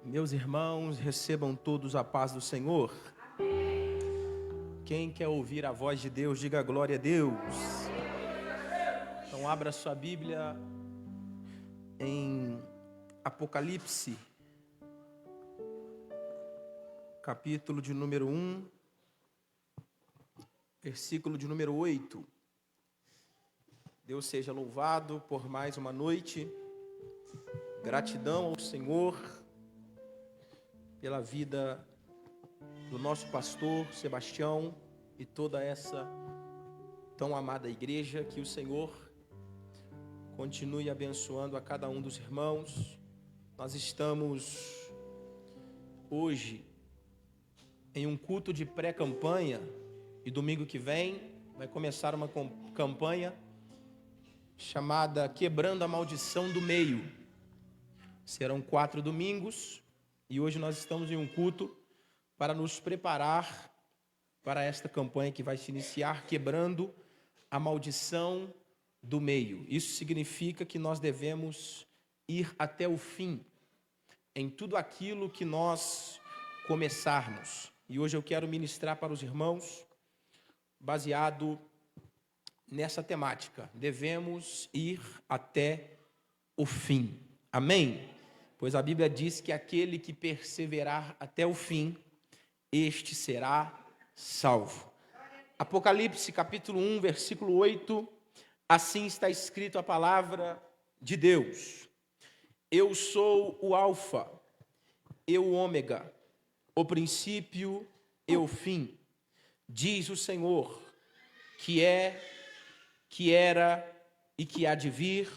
Meus irmãos, recebam todos a paz do Senhor. Quem quer ouvir a voz de Deus, diga glória a Deus. Então abra sua Bíblia em Apocalipse, capítulo de número 1, versículo de número 8. Deus seja louvado por mais uma noite. Gratidão ao Senhor pela vida do nosso pastor Sebastião e toda essa tão amada igreja. Que o Senhor continue abençoando a cada um dos irmãos. Nós estamos hoje em um culto de pré-campanha e domingo que vem vai começar uma campanha chamada Quebrando a Maldição do Meio. Serão 4 domingos e hoje nós estamos em um culto para nos preparar para esta campanha que vai se iniciar, Quebrando a Maldição do Meio. Isso significa que nós devemos ir até o fim em tudo aquilo que nós começarmos. E hoje eu quero ministrar para os irmãos baseado nessa temática. Devemos ir até o fim. Amém? Pois a Bíblia diz que aquele que perseverar até o fim, este será salvo. Apocalipse capítulo 1, versículo 8, assim está escrito a palavra de Deus. Eu sou o Alfa e o Ômega, o princípio e o fim, diz o Senhor, que é, que era e que há de vir,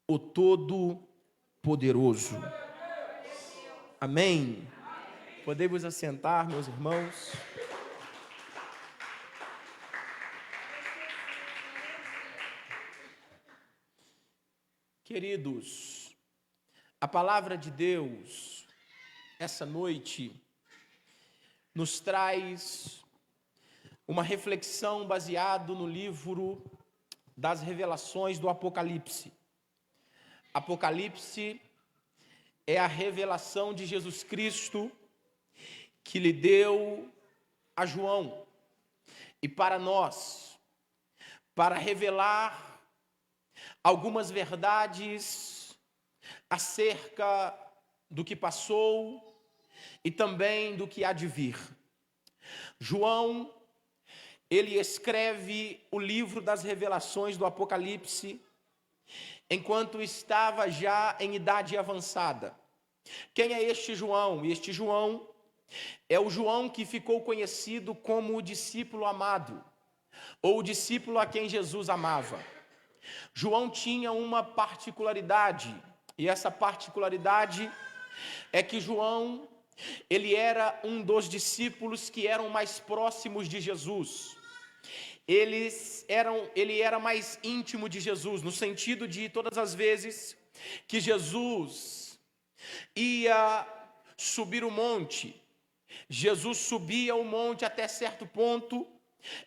o Todo-Poderoso. Amém. Podemos assentar, meus irmãos. Queridos, a palavra de Deus, essa noite, nos traz uma reflexão baseada no livro das revelações do Apocalipse. Apocalipse é a revelação de Jesus Cristo que lhe deu a João e para nós, para revelar algumas verdades acerca do que passou e também do que há de vir. João, ele escreve o livro das revelações do Apocalipse enquanto estava já em idade avançada. Quem é este João? Este João é o João que ficou conhecido como o discípulo amado, ou o discípulo a quem Jesus amava. João tinha uma particularidade, e essa particularidade é que João, ele era um dos discípulos que eram mais próximos de Jesus. Ele era mais íntimo de Jesus, no sentido de todas as vezes que Jesus ia subir o monte, Jesus subia o monte até certo ponto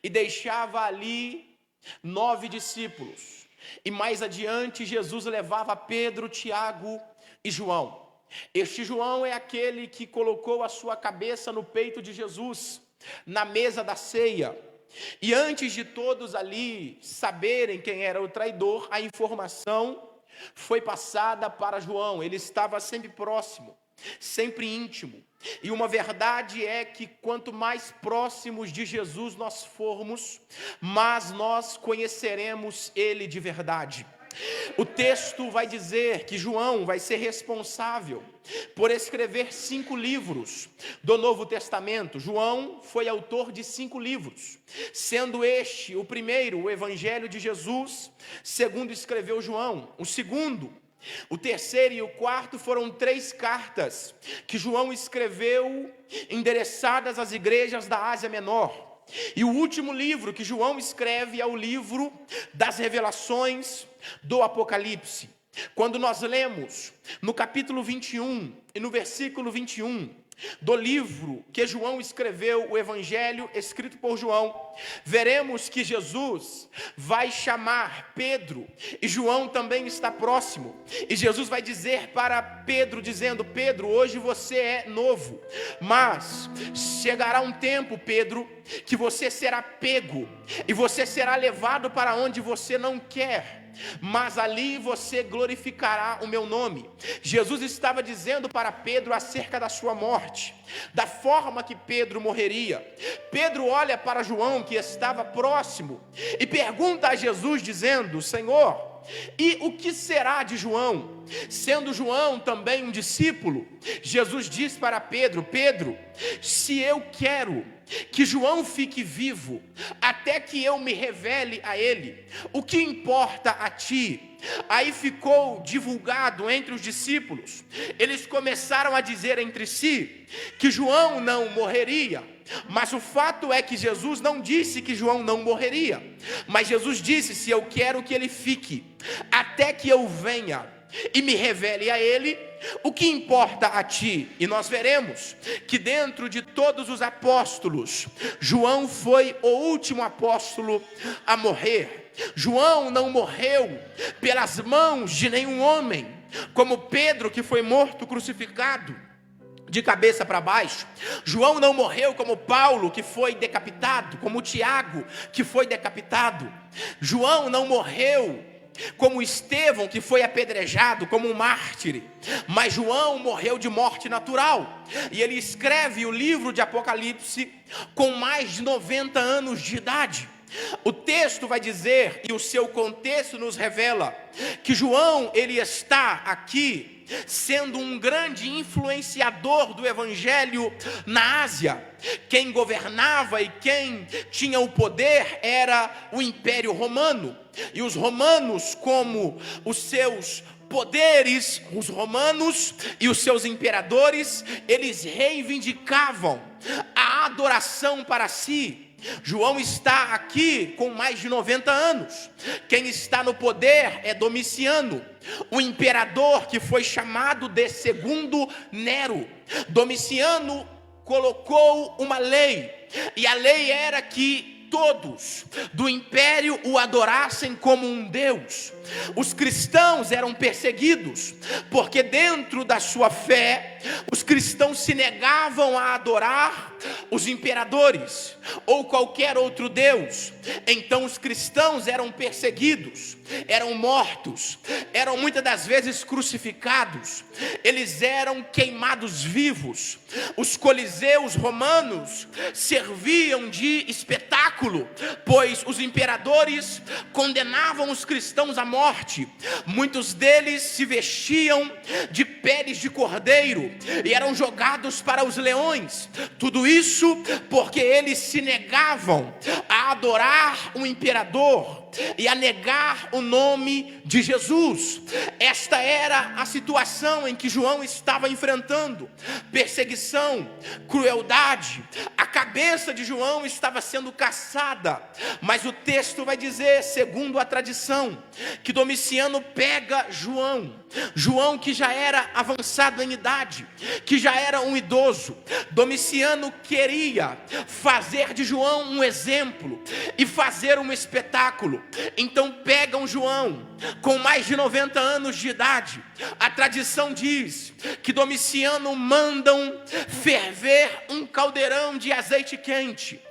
e deixava ali 9 discípulos. E mais adiante Jesus levava Pedro, Tiago e João. Este João é aquele que colocou a sua cabeça no peito de Jesus, na mesa da ceia. E antes de todos ali saberem quem era o traidor, a informação foi passada para João. Ele estava sempre próximo, sempre íntimo. E uma verdade é que quanto mais próximos de Jesus nós formos, mais nós conheceremos Ele de verdade. O texto vai dizer que João vai ser responsável por escrever 5 livros do Novo Testamento. João foi autor de 5 livros, sendo este o primeiro, o Evangelho de Jesus, segundo escreveu João. O segundo, o terceiro e o quarto foram 3 cartas que João escreveu endereçadas às igrejas da Ásia Menor. E o último livro que João escreve é o livro das revelações do Apocalipse. Quando nós lemos no capítulo 21 e no versículo 21, do livro que João escreveu, o Evangelho escrito por João, veremos que Jesus vai chamar Pedro, e João também está próximo, e Jesus vai dizer para Pedro, dizendo: Pedro, hoje você é novo, mas chegará um tempo, Pedro, que você será pego, e você será levado para onde você não quer, mas ali você glorificará o meu nome. Jesus estava dizendo para Pedro acerca da sua morte, da forma que Pedro morreria. Pedro olha para João, que estava próximo, e pergunta a Jesus, dizendo: Senhor, e o que será de João? Sendo João também um discípulo, Jesus diz para Pedro: Pedro, se eu quero que João fique vivo, até que eu me revele a ele, o que importa a ti? Aí ficou divulgado entre os discípulos. Eles começaram a dizer entre si que João não morreria. Mas o fato é que Jesus não disse que João não morreria, mas Jesus disse: se eu quero que ele fique, até que eu venha e me revele a ele, o que importa a ti? E nós veremos que dentro de todos os apóstolos, João foi o último apóstolo a morrer. João não morreu pelas mãos de nenhum homem, como Pedro, que foi morto crucificado de cabeça para baixo. João não morreu como Paulo, que foi decapitado, como Tiago, que foi decapitado. João não morreu como Estevão, que foi apedrejado como um mártir, mas João morreu de morte natural, e ele escreve o livro de Apocalipse com mais de 90 anos de idade. O texto vai dizer, e o seu contexto nos revela, que João, ele está aqui sendo um grande influenciador do Evangelho na Ásia. Quem governava e quem tinha o poder era o Império Romano, e os romanos, como os seus poderes, os romanos e os seus imperadores, eles reivindicavam a adoração para si. João está aqui com mais de 90 anos. Quem está no poder é Domiciano, o imperador que foi chamado de Segundo Nero. Domiciano colocou uma lei, e a lei era que todos do império o adorassem como um deus. Os cristãos eram perseguidos, porque dentro da sua fé, os cristãos se negavam a adorar os imperadores ou qualquer outro deus. Então os cristãos eram perseguidos, eram mortos, eram muitas das vezes crucificados, eles eram queimados vivos. Os coliseus romanos serviam de espetáculo, pois os imperadores condenavam os cristãos à morte. Muitos deles se vestiam de peles de cordeiro e eram jogados para os leões. Tudo isso porque eles se negavam a adorar o imperador e a negar o nome de Jesus. Esta era a situação em que João estava enfrentando: perseguição, crueldade. A cabeça de João estava sendo caçada, mas o texto vai dizer, segundo a tradição, que Domiciano pega João que já era avançado em idade, que já era um idoso. Domiciano queria fazer de João um exemplo e fazer um espetáculo. Então pegam João com mais de 90 anos de idade. A tradição diz que Domiciano mandam ferver um caldeirão de azeite quente,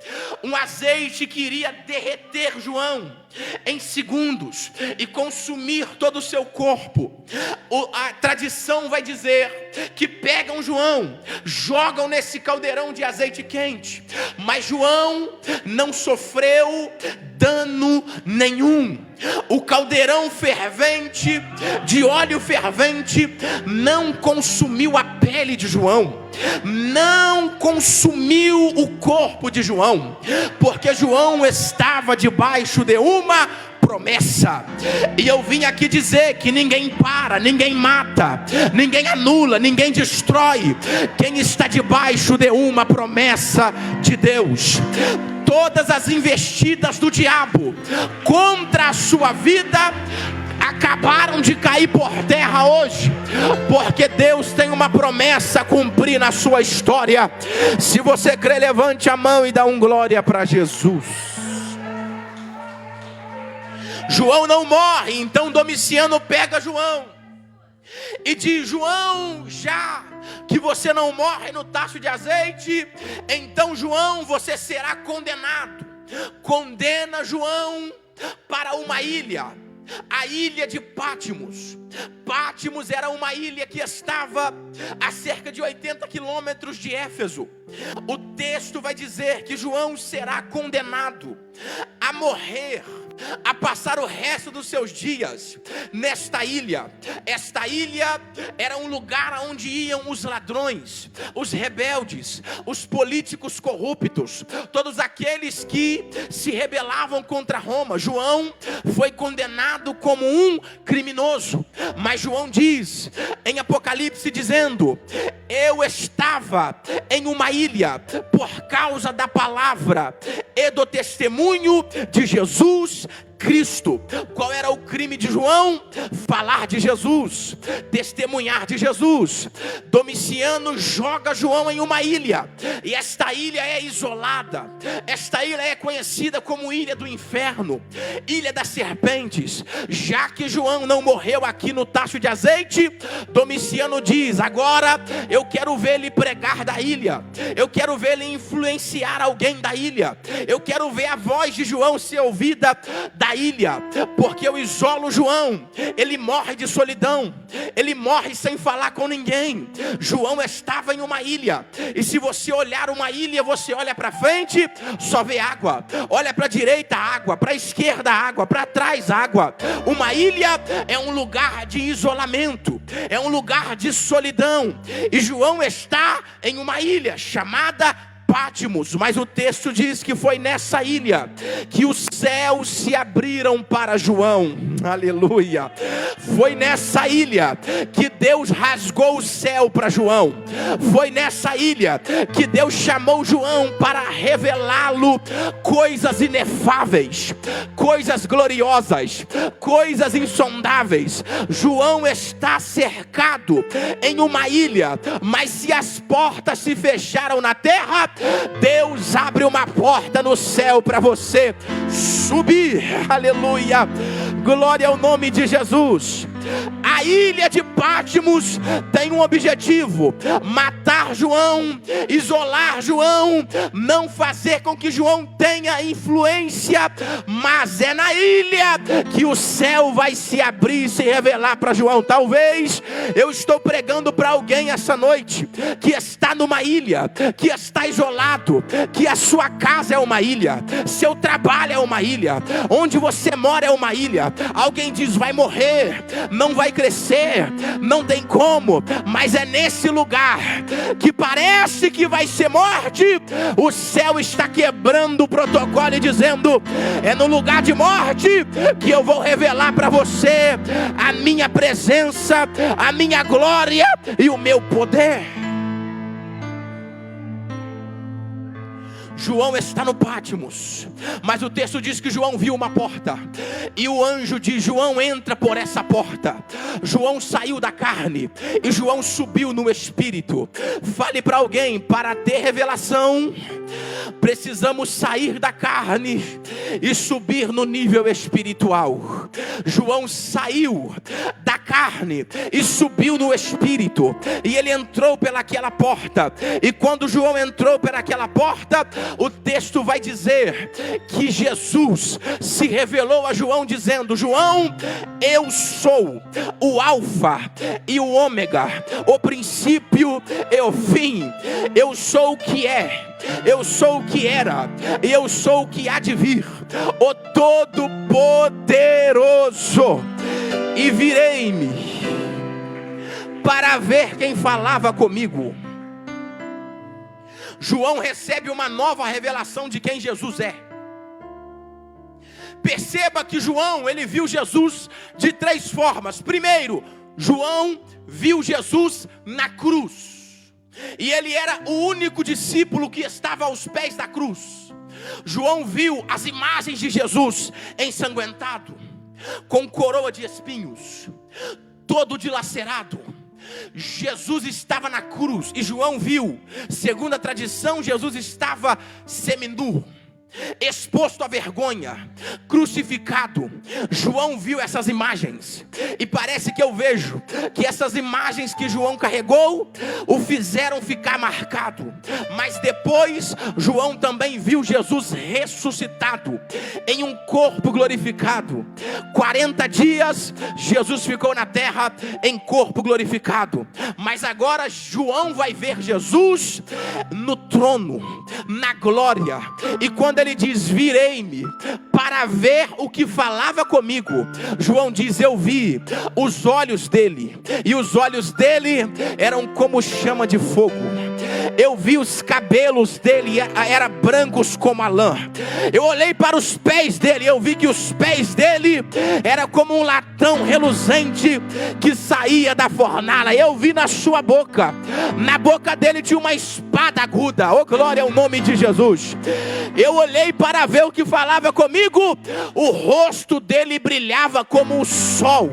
um azeite que iria derreter João em segundos e consumir todo o seu corpo. A tradição vai dizer que pegam João, jogam nesse caldeirão de azeite quente, mas João não sofreu dano nenhum. O caldeirão fervente, de óleo fervente, não consumiu a pele de João, não consumiu o corpo de João, porque João estava debaixo de uma promessa. E eu vim aqui dizer que ninguém para, ninguém mata, ninguém anula, ninguém destrói quem está debaixo de uma promessa de Deus. Todas as investidas do diabo contra a sua vida, a acabaram de cair por terra hoje, porque Deus tem uma promessa a cumprir na sua história. Se você crê, levante a mão e dá um glória para Jesus. João não morre, então Domiciano pega João e diz: João, já que você não morre no tacho de azeite, então João, você será condenado. Condena João para uma ilha, a ilha de Pátimos. Pátimos era uma ilha que estava a cerca de 80 quilômetros de Éfeso. O texto vai dizer que João será condenado a morrer, a passar o resto dos seus dias nesta ilha. Esta ilha era um lugar onde iam os ladrões, os rebeldes, os políticos corruptos, todos aqueles que se rebelavam contra Roma. João foi condenado como um criminoso, mas João diz em Apocalipse dizendo: eu estava em uma ilha por causa da palavra e do testemunho de Jesus Cristo. Qual era o crime de João? Falar de Jesus, testemunhar de Jesus. Domiciano joga João em uma ilha, e esta ilha é isolada. Esta ilha é conhecida como Ilha do Inferno, Ilha das Serpentes. Já que João não morreu aqui no tacho de azeite, Domiciano diz: agora eu quero ver ele pregar da ilha, eu quero ver ele influenciar alguém da ilha, eu quero ver a voz de João ser ouvida da ilha, porque eu isolo João, ele morre de solidão, ele morre sem falar com ninguém. João estava em uma ilha, e se você olhar uma ilha, você olha para frente, só vê água, olha para a direita, água, para a esquerda, água, para trás, água. Uma ilha é um lugar de isolamento, é um lugar de solidão, e João está em uma ilha chamada Pátimos, mas o texto diz que foi nessa ilha que os céus se abriram para João. Aleluia! Foi nessa ilha que Deus rasgou o céu para João. Foi nessa ilha que Deus chamou João para revelá-lo coisas inefáveis, coisas gloriosas, coisas insondáveis. João está cercado em uma ilha, mas se as portas se fecharam na terra, Deus abre uma porta no céu para você subir. Aleluia, glória ao nome de Jesus. A ilha de Pátimos tem um objetivo: matar João, isolar João, não fazer com que João tenha influência. Mas é na ilha que o céu vai se abrir e se revelar para João. Talvez eu estou pregando para alguém essa noite que está numa ilha, que está isolado, que a sua casa é uma ilha, seu trabalho é uma ilha, onde você mora é uma ilha. Alguém diz: vai morrer, não vai crescer, não tem como. Mas é nesse lugar que parece que vai ser morte, o céu está quebrando o protocolo e dizendo: é no lugar de morte que eu vou revelar para você a minha presença, a minha glória e o meu poder. João está no Pátimos, mas o texto diz que João viu uma porta, e o anjo diz: João, entra por essa porta. João saiu da carne e João subiu no espírito. Fale para alguém: para ter revelação, precisamos sair da carne e subir no nível espiritual. João saiu da carne e subiu no espírito, e ele entrou pelaquela porta. E quando João entrou pelaquela porta, o texto vai dizer que Jesus se revelou a João dizendo: João, eu sou o alfa e o ômega, o princípio e o fim. Eu sou o que é, eu sou o que era, e eu sou o que há de vir, o Todo-Poderoso. E virei-me para ver quem falava comigo. João recebe uma nova revelação de quem Jesus é. Perceba que João, ele viu Jesus de três formas. Primeiro, João viu Jesus na cruz, e ele era o único discípulo que estava aos pés da cruz. João viu as imagens de Jesus ensanguentado. com coroa de espinhos, todo dilacerado. Jesus estava na cruz e João viu, segundo a tradição, Jesus estava seminu, exposto à vergonha, crucificado. João viu essas imagens e parece que eu vejo que essas imagens que João carregou o fizeram ficar marcado. Mas depois João também viu Jesus ressuscitado em um corpo glorificado. 40 dias Jesus ficou na terra em corpo glorificado, mas agora João vai ver Jesus no trono, na glória. E quando ele diz: virei-me para ver o que falava comigo, João diz: eu vi os olhos dele, e os olhos dele eram como chama de fogo. Eu vi os cabelos dele, eram brancos como a lã. Eu olhei para os pés dele, eu vi que os pés dele eram como um latão reluzente que saía da fornalha. Eu vi na sua boca, na boca dele tinha uma espada aguda. Oh, glória ao nome de Jesus. Eu olhei para ver o que falava comigo, o rosto dele brilhava como o sol,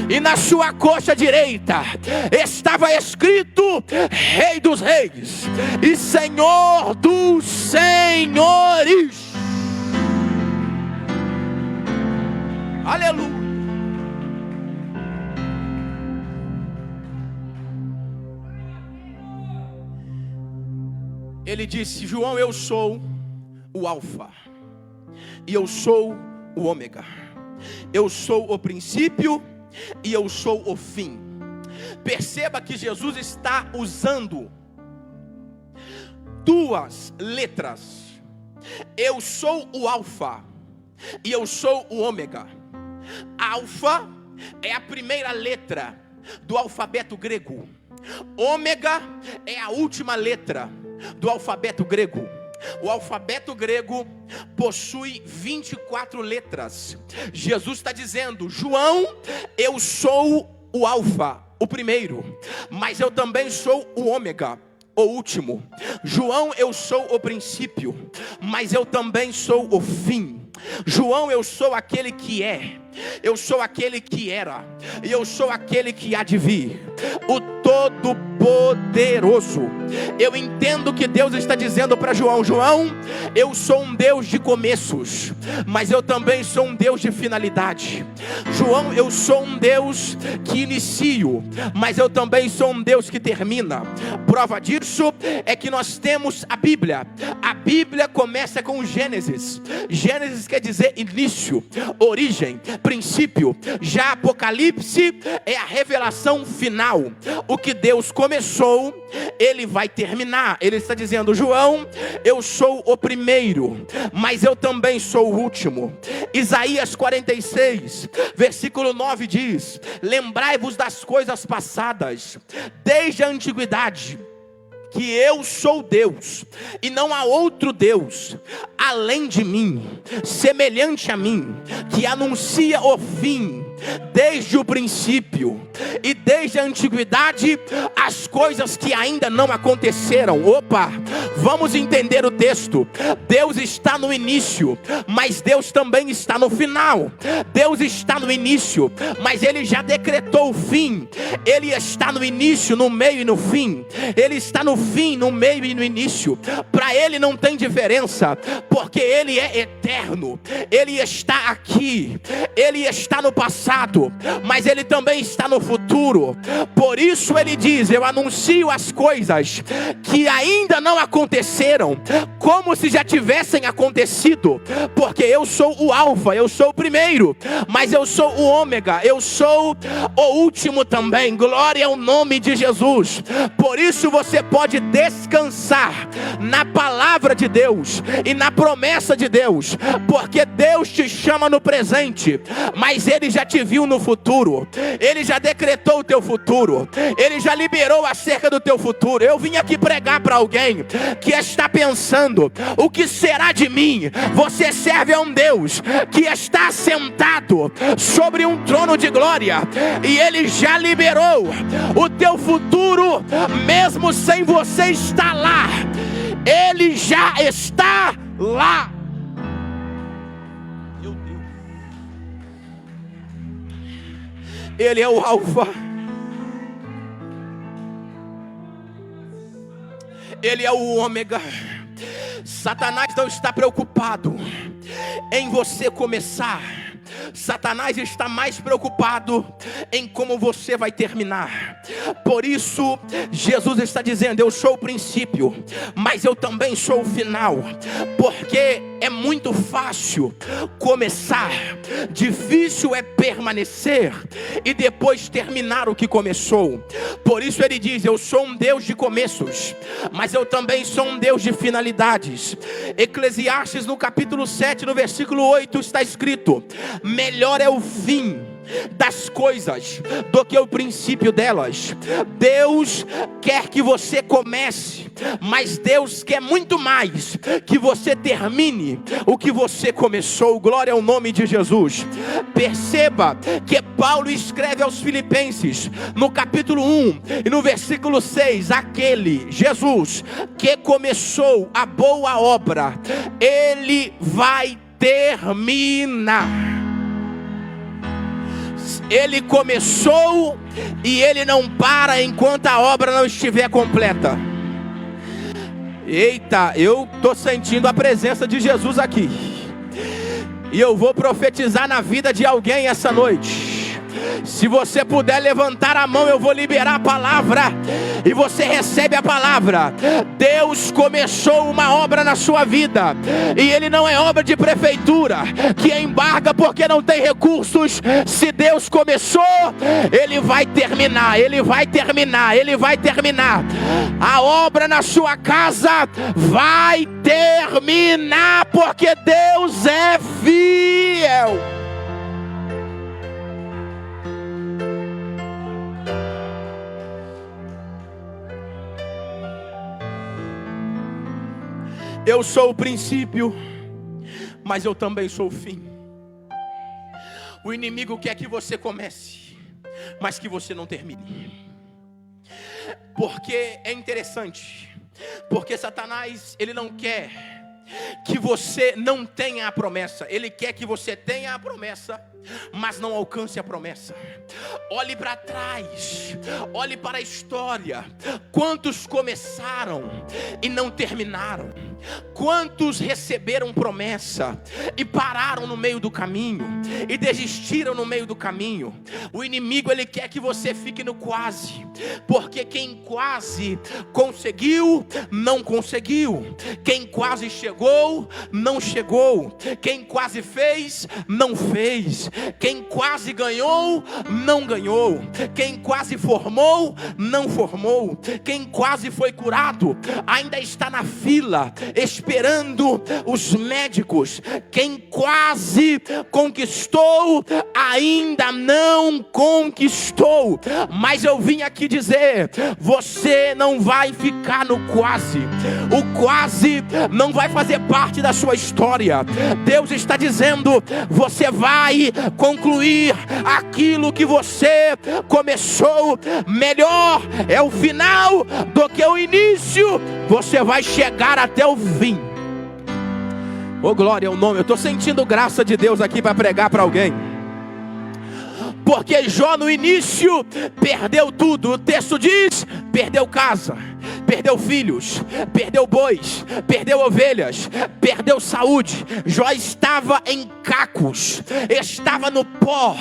e na sua coxa direita estava escrito: Rei dos Reis e Senhor dos Senhores. Aleluia. Ele disse: João, eu sou o Alfa e eu sou o Ômega. Eu sou o princípio e eu sou o fim. Perceba que Jesus está usando duas letras. Eu sou o Alfa e eu sou o Ômega. Alfa é a primeira letra do alfabeto grego. Ômega é a última letra do alfabeto grego. O alfabeto grego possui 24 letras. Jesus está dizendo: João, eu sou o Alfa, o primeiro, mas eu também sou o Ômega, o último. João, eu sou o princípio, mas eu também sou o fim. João, eu sou aquele que é, eu sou aquele que era, e eu sou aquele que há de vir, o Todo-Poderoso. Eu entendo que Deus está dizendo para João: João, eu sou um Deus de começos, mas eu também sou um Deus de finalidade. João, eu sou um Deus que inicio, mas eu também sou um Deus que termina. Prova disso é que nós temos a Bíblia. A Bíblia começa com Gênesis. Gênesis quer dizer início, origem, princípio. Já Apocalipse é a revelação final. O que Deus começou, Ele vai terminar. Ele está dizendo: João, eu sou o primeiro, mas eu também sou o último. Isaías 46, versículo 9 diz: lembrai-vos das coisas passadas, desde a antiguidade, que eu sou Deus, e não há outro Deus além de mim, semelhante a mim, que anuncia o fim desde o princípio e desde a antiguidade as coisas que ainda não aconteceram. Opa, vamos entender o texto. Deus está no início, mas Deus também está no final. Deus está no início, mas Ele já decretou o fim. Ele está no início, no meio e no fim. Ele está no fim, no meio e no início. Para Ele não tem diferença, porque Ele é eterno. Ele está aqui, Ele está no passado, mas Ele também está no futuro. Por isso Ele diz: eu anuncio as coisas que ainda não aconteceram, como se já tivessem acontecido, porque eu sou o Alfa, eu sou o primeiro, mas eu sou o Ômega, eu sou o último também. Glória ao nome de Jesus. Por isso você pode descansar na palavra de Deus e na promessa de Deus, porque Deus te chama no presente, mas Ele já te viu no futuro. Ele já decretou o teu futuro. Ele já liberou acerca do teu futuro. Eu vim aqui pregar para alguém que está pensando: o que será de mim? Você serve a um Deus que está sentado sobre um trono de glória, e Ele já liberou o teu futuro, mesmo sem você estar lá. Ele já está lá. Meu Deus. Ele é o alfa. Ele é o ômega. Satanás não está preocupado em você começar. Satanás está mais preocupado em como você vai terminar. Por isso, Jesus está dizendo: eu sou o princípio, mas eu também sou o final. Porque é muito fácil começar, difícil é permanecer e depois terminar o que começou. Por isso ele diz: eu sou um Deus de começos, mas eu também sou um Deus de finalidades. Eclesiastes no capítulo 7, no versículo 8 está escrito: melhor é o fim das coisas do que o princípio delas. Deus quer que você comece, mas Deus quer muito mais que você termine o que você começou. Glória ao nome de Jesus. Perceba que Paulo escreve aos Filipenses no capítulo 1 e no versículo 6: aquele Jesus que começou a boa obra, ele vai terminar. Ele começou e ele não para enquanto a obra não estiver completa. Eita, eu estou sentindo a presença de Jesus aqui. E eu vou profetizar na vida de alguém essa noite. Se você puder levantar a mão, eu vou liberar a palavra e você recebe a palavra. Deus começou uma obra na sua vida, e ele não é obra de prefeitura que embarga porque não tem recursos. Se Deus começou, ele vai terminar, ele vai terminar, ele vai terminar. A obra na sua casa vai terminar, porque Deus é fiel. Eu sou o princípio, mas eu também sou o fim. O inimigo quer que você comece, mas que você não termine. Porque é interessante, porque Satanás, ele não quer que você não tenha a promessa. Ele quer que você tenha a promessa, mas não alcance a promessa. Olhe para trás, olhe para a história. Quantos começaram e não terminaram? Quantos receberam promessa e pararam no meio do caminho, e desistiram no meio do caminho? O inimigo, ele quer que você fique no quase, porque quem quase conseguiu, não conseguiu. Quem quase chegou, não chegou. Quem quase fez, não fez. Quem quase ganhou, não ganhou. Quem quase formou, não formou. Quem quase foi curado, ainda está na fila, esperando os médicos. Quem quase conquistou, ainda não conquistou. Mas eu vim aqui dizer: você não vai ficar no quase. O quase não vai fazer parte da sua história. Deus está dizendo: você vai concluir aquilo que você começou. Melhor é o final do que o início. Você vai chegar até o fim. Oh, glória ao nome. Eu estou sentindo graça de Deus aqui para pregar para alguém. Porque Jó no início perdeu tudo. O texto diz: perdeu casa, perdeu filhos, perdeu bois, perdeu ovelhas, perdeu saúde. Jó estava em cacos, estava no pó,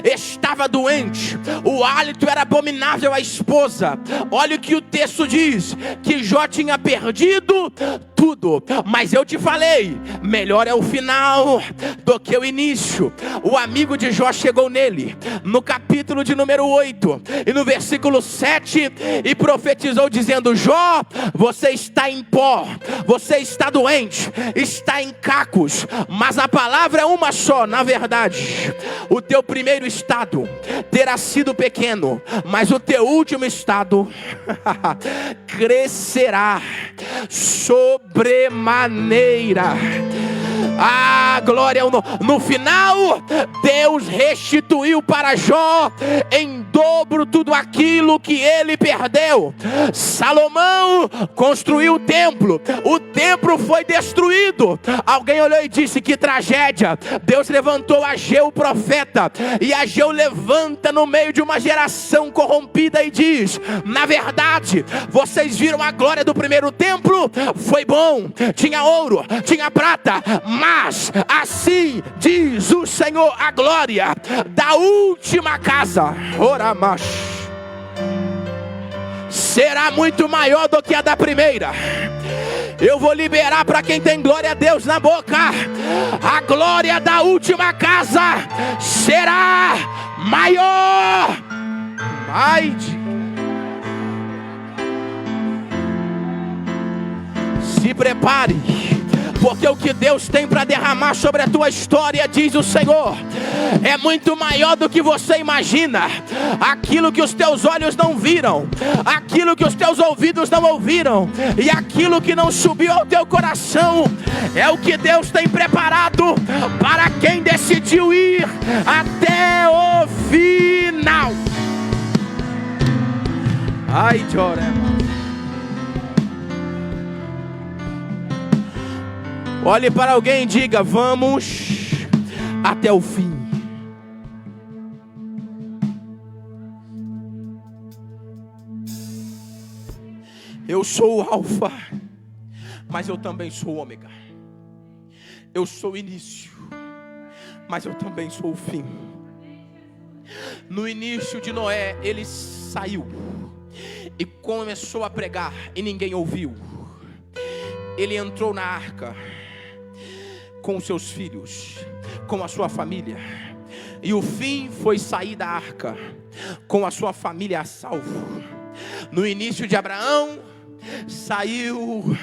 estava doente, o hálito era abominável à esposa. Olha o que o texto diz: que Jó tinha perdido tudo. Mas eu te falei, melhor é o final do que o início. O amigo de Jó chegou nele no capítulo de número 8 e no versículo 7 e profetizou dizendo: Jó, você está em pó, você está doente, está em cacos, mas a palavra é uma só. Na verdade, o teu primeiro estado terá sido pequeno, mas o teu último estado crescerá sobremaneira. glória. No final, Deus restituiu para Jó em dobro tudo aquilo que ele perdeu. Salomão construiu o templo foi destruído. Alguém olhou e disse: que tragédia. Deus levantou Ageu, o profeta, e Ageu levanta no meio de uma geração corrompida e diz: na verdade, vocês viram a glória do primeiro templo? Foi bom, tinha ouro, tinha prata, mas assim diz o Senhor: a glória da última casa, Oramash, será muito maior do que a da primeira. Eu vou liberar para quem tem glória a Deus na boca: a glória da última casa será maior. Se prepare, porque o que Deus tem para derramar sobre a tua história, diz o Senhor, é muito maior do que você imagina. Aquilo que os teus olhos não viram, aquilo que os teus ouvidos não ouviram, e aquilo que não subiu ao teu coração, é o que Deus tem preparado para quem decidiu ir até o final. Olhe para alguém e diga: vamos até o fim. Eu sou o Alfa, mas eu também sou o Ômega. Eu sou o início, mas eu também sou o fim. No início de Noé, ele saiu e começou a pregar e ninguém ouviu. Ele entrou na arca com seus filhos, com a sua família, e o fim foi sair da arca com a sua família a salvo. No início de Abraão, saiu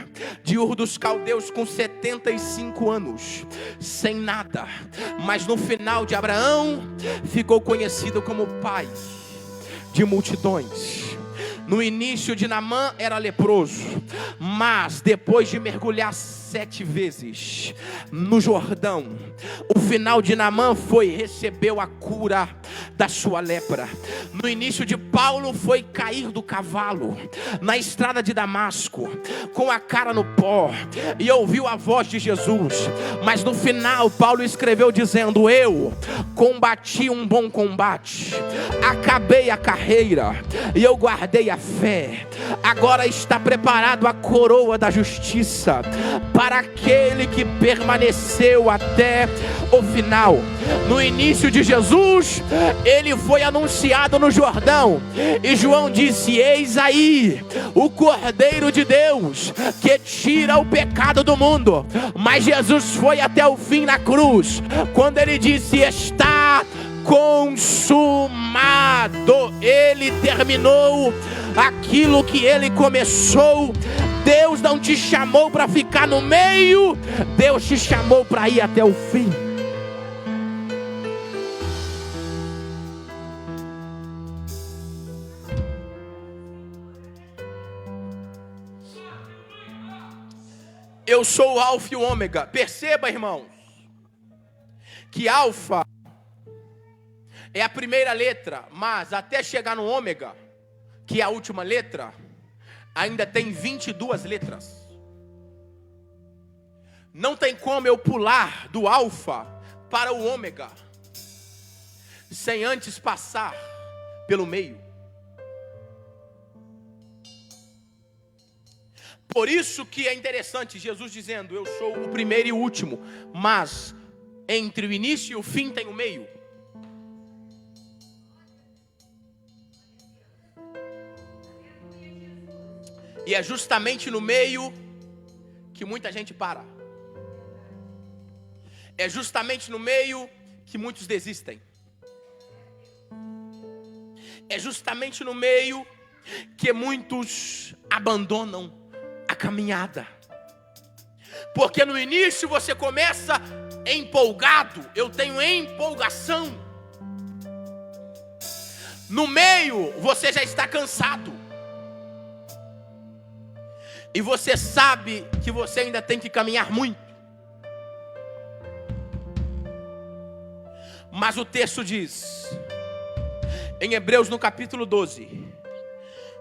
de Ur dos Caldeus com 75 anos, sem nada, mas no final de Abraão, ficou conhecido como pai de multidões. No início de Naamã era leproso, mas depois de mergulhar 7 vezes no Jordão, o final de Naamã recebeu a cura da sua lepra. No início de Paulo foi cair do cavalo na estrada de Damasco, com a cara no pó, e ouviu a voz de Jesus. Mas no final Paulo escreveu dizendo: eu combati um bom combate, acabei a carreira e eu guardei a fé. Agora está preparado a coroa da justiça para aquele que permaneceu até o final. No início de Jesus, ele foi anunciado no Jordão, e João disse: eis aí o Cordeiro de Deus que tira o pecado do mundo. Mas Jesus foi até o fim na cruz, quando ele disse: está consumado. Ele terminou aquilo que ele começou. Deus não te chamou para ficar no meio, Deus te chamou para ir até o fim. Eu sou o Alfa e o Ômega. Perceba, irmãos, que Alfa é a primeira letra, mas até chegar no Ômega, que é a última letra, ainda tem 22 letras. Não tem como eu pular do Alfa para o Ômega sem antes passar pelo meio. Por isso que é interessante Jesus dizendo: eu sou o primeiro e o último, mas entre o início e o fim tem o meio. E é justamente no meio que muita gente para. É justamente no meio que muitos desistem. É justamente no meio que muitos abandonam a caminhada. Porque no início você começa empolgado, eu tenho empolgação. No meio você já está cansado. E você sabe que você ainda tem que caminhar muito. Mas o texto diz, em Hebreus no capítulo 12,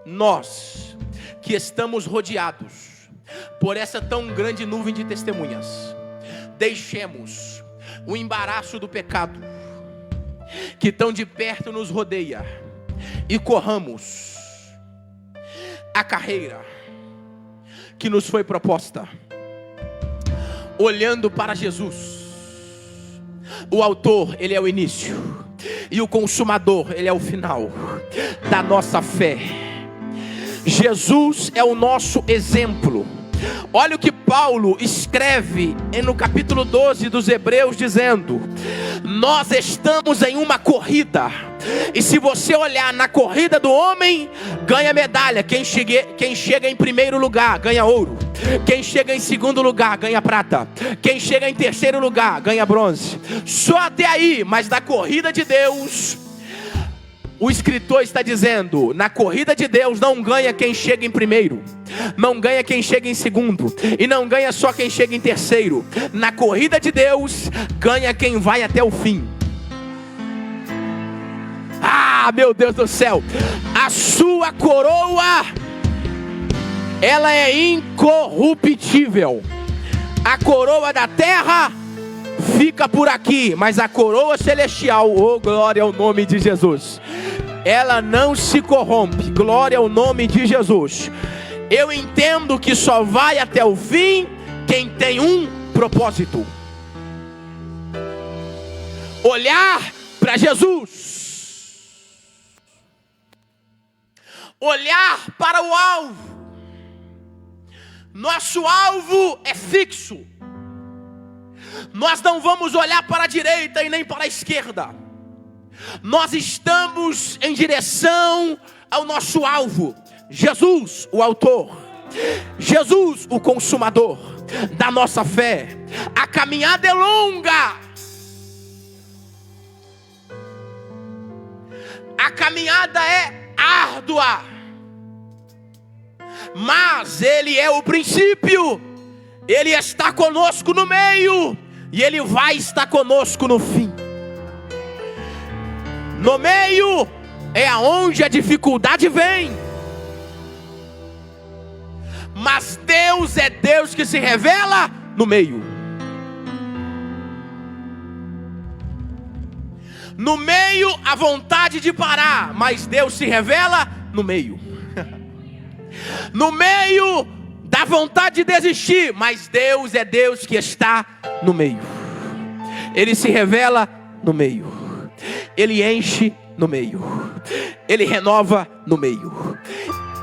nós que estamos rodeados por essa tão grande nuvem de testemunhas, deixemos o embaraço do pecado que tão de perto nos rodeia e corramos a carreira que nos foi proposta, olhando para Jesus. O autor, ele é o início, e o consumador, ele é o final da nossa fé. Jesus é o nosso exemplo. Olha o que Paulo escreve no capítulo 12 dos Hebreus, dizendo: nós estamos em uma corrida, e se você olhar na corrida do homem, ganha medalha. Quem chega em primeiro lugar ganha ouro, quem chega em segundo lugar ganha prata, quem chega em terceiro lugar ganha bronze. Só até aí, mas na corrida de Deus, o escritor está dizendo, na corrida de Deus não ganha quem chega em primeiro, não ganha quem chega em segundo, e não ganha só quem chega em terceiro. Na corrida de Deus, ganha quem vai até o fim. Ah, meu Deus do céu, a sua coroa, ela é incorruptível. A coroa da terra fica por aqui, mas a coroa celestial, oh glória ao nome de Jesus, ela não se corrompe. Glória ao nome de Jesus. Eu entendo que só vai até o fim quem tem um propósito: olhar para Jesus, olhar para o alvo. Nosso alvo é fixo. Nós não vamos olhar para a direita e nem para a esquerda. Nós estamos em direção ao nosso alvo: Jesus, o autor, Jesus, o consumador da nossa fé. A caminhada é longa, a caminhada é árdua, mas Ele é o princípio, Ele está conosco no meio, e Ele vai estar conosco no fim. No meio é aonde a dificuldade vem, mas Deus é Deus que se revela no meio. No meio a vontade de parar, mas Deus se revela no meio. No meio da vontade de desistir, mas Deus é Deus que está no meio. Ele se revela no meio, Ele enche no meio, Ele renova no meio,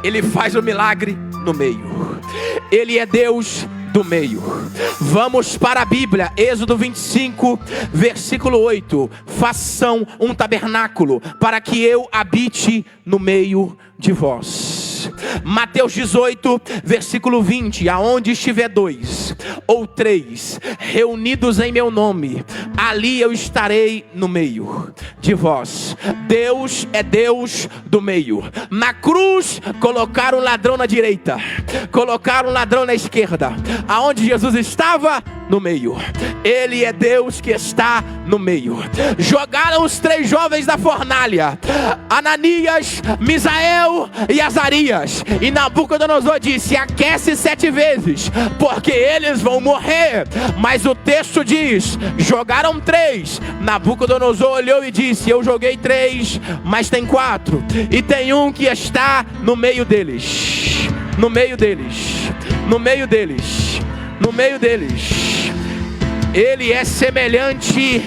Ele faz o milagre no meio. Ele é Deus do meio. Vamos para a Bíblia, Êxodo 25, versículo 8. Façam um tabernáculo para que eu habite no meio de vós. Mateus 18, versículo 20. Aonde estiver 2 ou 3 reunidos em meu nome, ali eu estarei no meio de vós. Deus é Deus do meio. Na cruz colocaram o ladrão na direita, colocaram o ladrão na esquerda. Aonde Jesus estava? No meio. Ele é Deus que está no meio. Jogaram os 3 jovens da fornalha, Ananias, Misael e Azarias, e Nabucodonosor disse: aquece 7 vezes, porque eles vão morrer. Mas o texto diz: jogaram 3. Nabucodonosor olhou e disse: eu joguei 3, mas tem 4, e tem um que está no meio deles. No meio deles, no meio deles, no meio deles. Ele é semelhante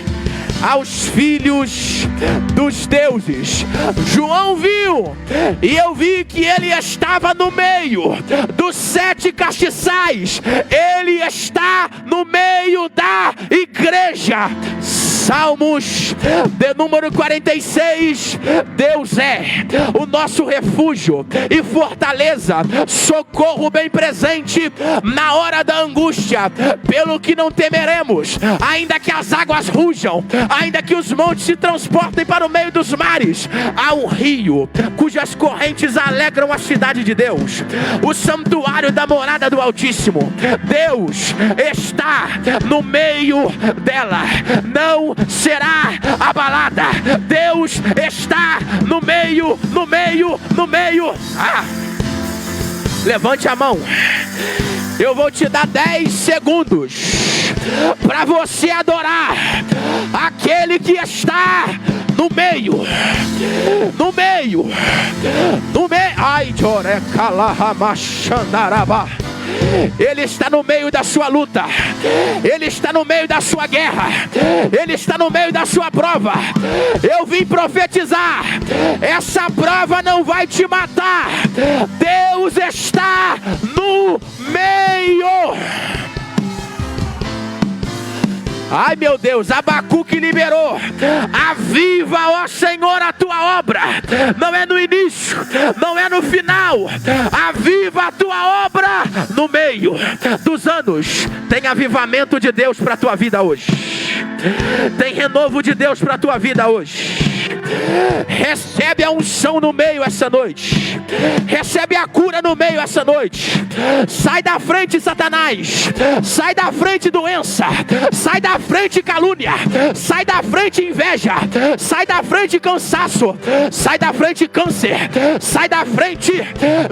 aos filhos dos deuses. João viu, e eu vi que ele estava no meio dos 7 castiçais. Ele está no meio da igreja. Salmos de número 46. Deus é o nosso refúgio e fortaleza, socorro bem presente na hora da angústia. Pelo que não temeremos, ainda que as águas rujam, ainda que os montes se transportem para o meio dos mares. Há um rio cujas correntes alegram a cidade de Deus, o santuário da morada do Altíssimo. Deus está no meio dela. Não será abalada. Deus está no meio. Levante a mão. Eu vou te dar 10 segundos para você adorar aquele que está no meio. Ai, Jorecalahamachandarabá. Ele está no meio da sua luta. Ele está no meio da sua guerra. Ele está no meio da sua prova. Eu vim profetizar: essa prova não vai te matar. Deus está no meio. Ai, meu Deus, Abacuque liberou: aviva, ó Senhor, a tua obra. Não é no início, não é no final. Aviva a tua obra no meio dos anos. Tem avivamento de Deus para a tua vida hoje. Tem renovo de Deus para a tua vida hoje. Recebe a unção no meio essa noite. Recebe a cura no meio essa noite. Sai da frente, Satanás. Sai da frente, doença. Sai da frente, calúnia. Sai da frente, inveja. Sai da frente, cansaço. Sai da frente, câncer. Sai da frente,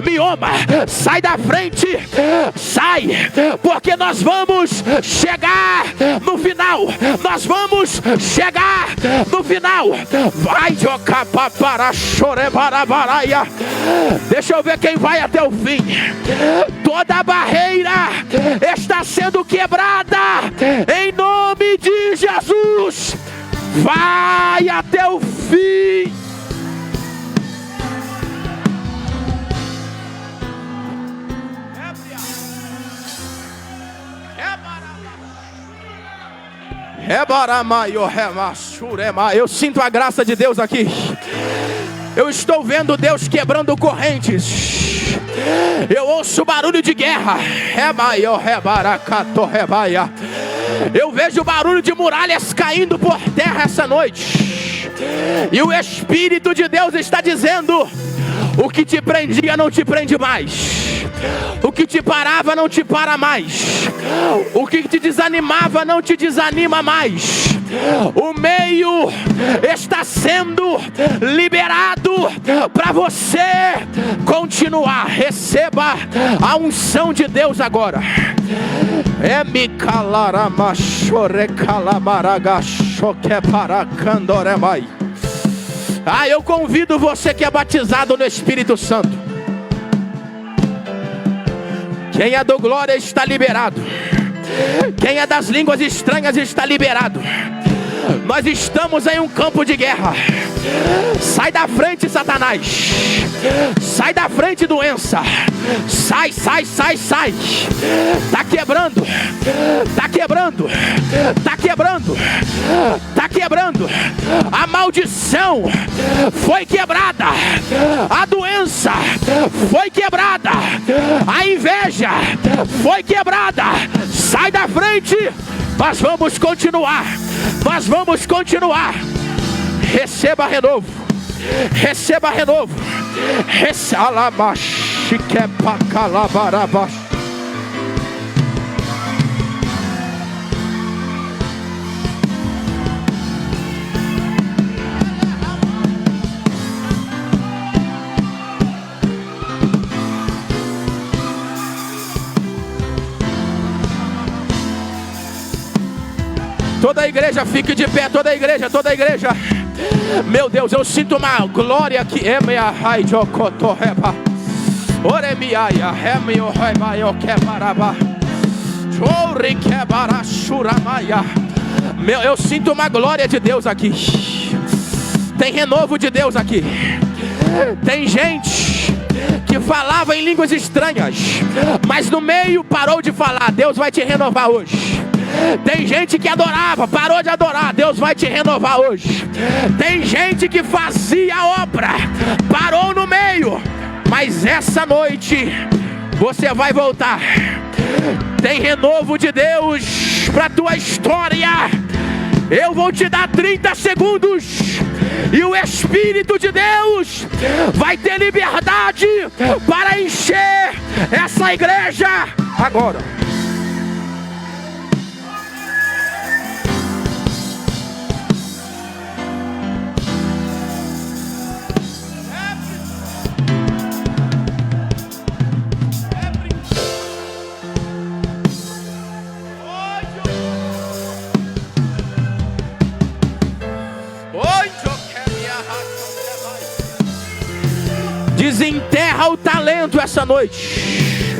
mioma. Sai da frente. Sai, porque nós vamos chegar no final. Nós vamos chegar no final. Vai, para chorebarabaraya. Deixa eu ver quem vai até o fim. Toda barreira está sendo quebrada em nome de Jesus. Vai até o fim. Eu sinto a graça de Deus aqui. Eu estou vendo Deus quebrando correntes. Eu ouço barulho de guerra. Eu vejo barulho de muralhas caindo por terra essa noite. E o Espírito de Deus está dizendo: o que te prendia não te prende mais. O que te parava não te para mais. O que te desanimava não te desanima mais. O meio está sendo liberado para você continuar. Receba a unção de Deus agora. Eu convido você que é batizado no Espírito Santo. Quem é do glória está liberado. Quem é das línguas estranhas está liberado. Nós estamos em um campo de guerra. Sai da frente, Satanás. Sai da frente, doença. Sai. Tá quebrando. A maldição foi quebrada. A doença foi quebrada. A inveja foi quebrada. Sai da frente. Nós vamos continuar. Receba renovo. Toda a igreja fique de pé, toda a igreja. Meu Deus, eu sinto uma glória aqui. Eu sinto uma glória de Deus aqui. Tem renovo de Deus aqui. Tem gente que falava em línguas estranhas, mas no meio parou de falar. Deus vai te renovar hoje. Tem gente que adorava, parou de adorar. Deus vai te renovar hoje. Tem gente que fazia a obra, parou no meio, mas essa noite você vai voltar. Tem renovo de Deus para a tua história. Eu vou te dar 30 segundos e o Espírito de Deus vai ter liberdade para encher essa igreja agora. talento essa noite.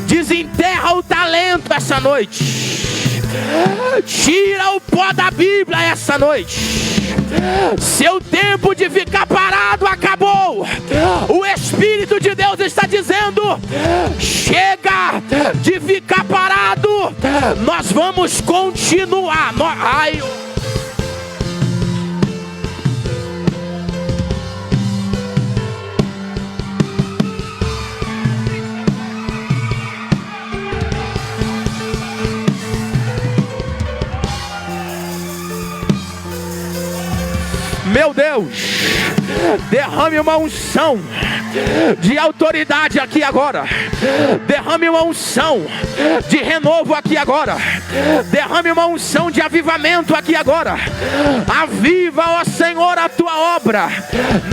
Desenterra o talento essa noite. Tira o pó da Bíblia essa noite. Seu tempo de ficar parado acabou. O Espírito de Deus está dizendo: chega de ficar parado. Nós vamos continuar. Meu Deus, derrame uma unção de autoridade aqui agora. Derrame uma unção de renovo aqui agora. Derrame uma unção de avivamento aqui agora. Aviva, ó Senhor, a tua obra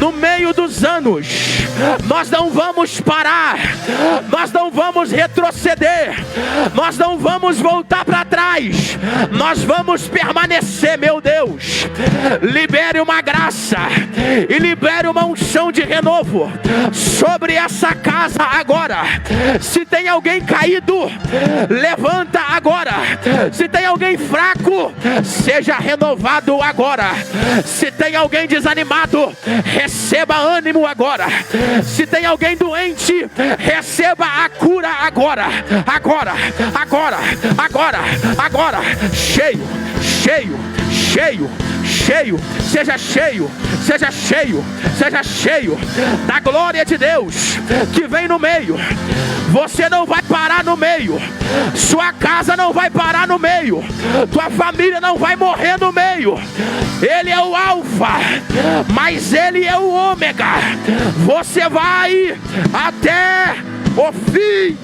no meio dos anos. Nós não vamos parar. Nós não vamos retroceder. Nós não vamos voltar para trás. Nós vamos permanecer, meu Deus. Libere uma graça e libere uma unção de renovo sobre essa casa agora. Se tem alguém caído, levanta agora. Se tem alguém fraco, seja renovado agora. Se tem alguém desanimado, receba ânimo agora. Se tem alguém doente, receba a cura agora. Agora, agora, agora, agora. Cheio, cheio, cheio, cheio, seja cheio, seja cheio, seja cheio da glória de Deus que vem no meio. Você não vai parar no meio, sua casa não vai parar no meio, tua família não vai morrer no meio. Ele é o alfa, mas ele é o ômega. Você vai até o fim.